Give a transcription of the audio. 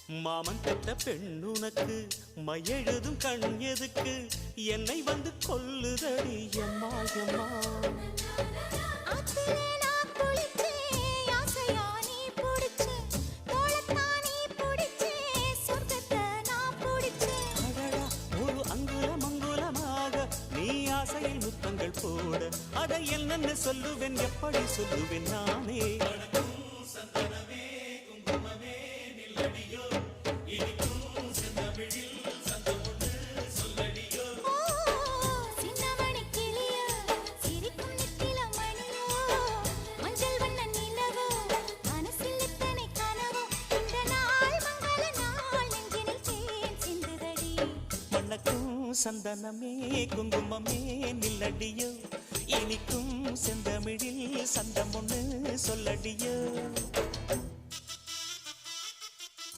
மாமன் பெற்ற பெண்ணுனக்கு மையெழுதும் கண் எதுக்கு என்னை வந்து கொல்லுதடி எம்மா எம்மா ஒரு அங்குலம் அங்குலமாக நீ ஆசையில் முத்தங்கள் போட அதை என்னென்ன சொல்லுவேன் எப்படி சொல்லுவேன் நானே சந்தனமே குங்குமமே நில்லடியோ இனிக்கும் செந்தமிழில் சந்தம் ஒண்ணு சொல்லடியோ